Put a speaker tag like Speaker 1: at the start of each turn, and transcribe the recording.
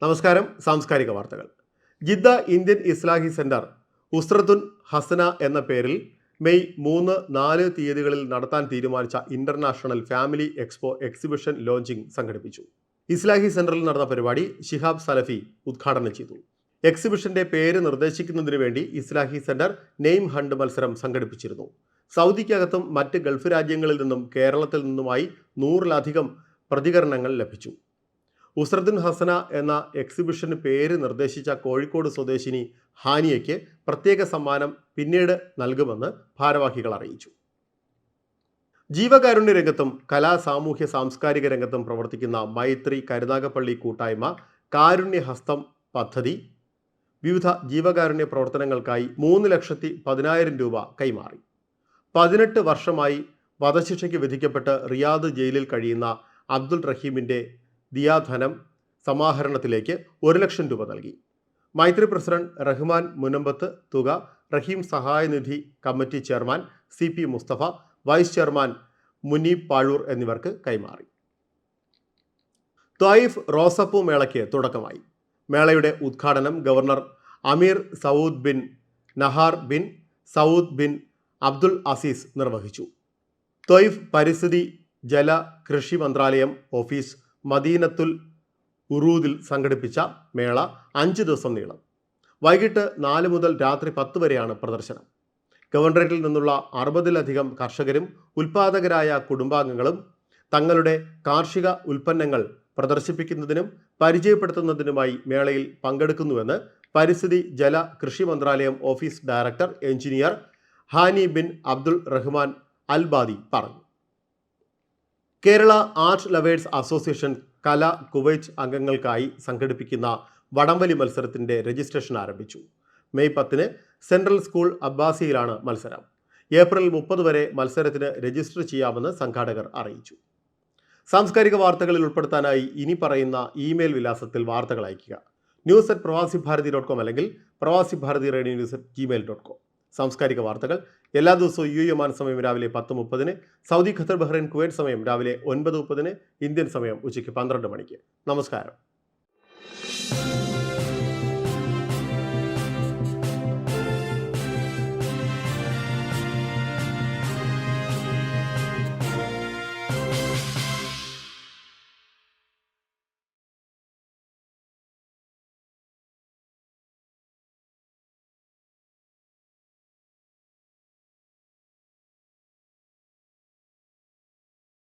Speaker 1: നമസ്കാരം. സാംസ്കാരിക വാർത്തകൾ. ജിദ്ദ ഇന്ത്യൻ ഇസ്ലാഹി സെന്റർ ഉസ്രത്തുൻ ഹസന എന്ന പേരിൽ മെയ് 3-4 തീയതികളിൽ നടത്താൻ തീരുമാനിച്ച international family expo exhibition launching സംഘടിപ്പിച്ചു. ഇസ്ലാഹി സെന്ററിൽ നടന്ന പരിപാടി ഷിഹാബ് സലഫി ഉദ്ഘാടനം ചെയ്തു. എക്സിബിഷന്റെ പേര് നിർദ്ദേശിക്കുന്നതിനു വേണ്ടി ഇസ്ലാഹി സെന്റർ നെയിം ഹണ്ട് മത്സരം സംഘടിപ്പിച്ചിരുന്നു. സൗദിക്കകത്തും മറ്റ് ഗൾഫ് രാജ്യങ്ങളിൽ നിന്നും കേരളത്തിൽ നിന്നുമായി 100-ലധികം പ്രതികരണങ്ങൾ ലഭിച്ചു. ഉസ്രത്തുൻ ഹസന എന്ന എക്സിബിഷന് പേര് നിർദ്ദേശിച്ച കോഴിക്കോട് സ്വദേശിനി ഹാനിയയ്ക്ക് പ്രത്യേക സമ്മാനം പിന്നീട് നൽകുമെന്ന് ഭാരവാഹികൾ അറിയിച്ചു. ജീവകാരുണ്യ രംഗത്തും സാമൂഹ്യ സാംസ്കാരിക രംഗത്തും പ്രവർത്തിക്കുന്ന മൈത്രി കരുനാഗപ്പള്ളി കൂട്ടായ്മ കാരുണ്യഹസ്തം പദ്ധതി വിവിധ ജീവകാരുണ്യ പ്രവർത്തനങ്ങൾക്കായി 3,10,000 രൂപ കൈമാറി. 18 വർഷമായി വധശിക്ഷയ്ക്ക് വിധിക്കപ്പെട്ട് റിയാദ് ജയിലിൽ കഴിയുന്ന അബ്ദുൾ റഹീമിൻ്റെ ദിയാധനം സമാഹരണത്തിലേക്ക് 1,00,000 രൂപ നൽകി. മൈത്രി പ്രസിഡന്റ് റഹ്മാൻ മുനമ്പത്ത് തുക റഹീം സഹായനിധി committee chairman CP Musthafa, vice chairman Muneeb Pazhoor എന്നിവർക്ക് കൈമാറി. ത്വായിഫ് റോസപ്പൂ മേളയ്ക്ക് തുടക്കമായി. മേളയുടെ ഉദ്ഘാടനം governor Amir Saud bin Nahar bin Saud bin Abdul Aziz നിർവഹിച്ചു. ത്വായിഫ് പരിസ്ഥിതി ജല കൃഷി മന്ത്രാലയം ഓഫീസ് മദീനത്തുൽ ഉറൂദിൽ സംഘടിപ്പിച്ച മേള 5 ദിവസം നീളും. വൈകിട്ട് 4 മുതൽ രാത്രി 10 വരെയാണ് പ്രദർശനം. ഗവർണറേറ്റിൽ നിന്നുള്ള 60-ലധികം കർഷകരും ഉൽപാദകരായ കുടുംബാംഗങ്ങളും തങ്ങളുടെ കാർഷിക ഉൽപ്പന്നങ്ങൾ പ്രദർശിപ്പിക്കുന്നതിനും പരിചയപ്പെടുത്തുന്നതിനുമായി മേളയിൽ പങ്കെടുക്കുന്നുവെന്ന് പരിസ്ഥിതി ജല കൃഷി മന്ത്രാലയം office director engineer Hani bin Abdul Rahman Albadi പറഞ്ഞു. Kerala art lovers association Kala Kuwait അംഗങ്ങൾക്കായി സംഘടിപ്പിക്കുന്ന വടംവലി മത്സരത്തിൻ്റെ രജിസ്ട്രേഷൻ ആരംഭിച്ചു. മെയ് 10 സെൻട്രൽ സ്കൂൾ അബ്ബാസിയിലാണ് മത്സരം. ഏപ്രിൽ 30 വരെ മത്സരത്തിന് രജിസ്റ്റർ ചെയ്യാമെന്ന് സംഘാടകർ അറിയിച്ചു. സാംസ്കാരിക വാർത്തകളിൽ ഉൾപ്പെടുത്താനായി ഇനി പറയുന്ന ഇമെയിൽ വിലാസത്തിൽ വാർത്തകൾ അയയ്ക്കുക: news@pravasibharati.com അല്ലെങ്കിൽ pravasibharati.radio@gmail.com. സാംസ്കാരിക വാർത്തകൾ എല്ലാ ദിവസവും UAE ഒമാൻ സമയം രാവിലെ 10:30, സൗദി, ഖത്തർ, ബഹ്റൈൻ, കുവൈറ്റ് സമയം രാവിലെ 9:30, ഇന്ത്യൻ സമയം ഉച്ചയ്ക്ക് 12 മണിക്ക്. നമസ്കാരം.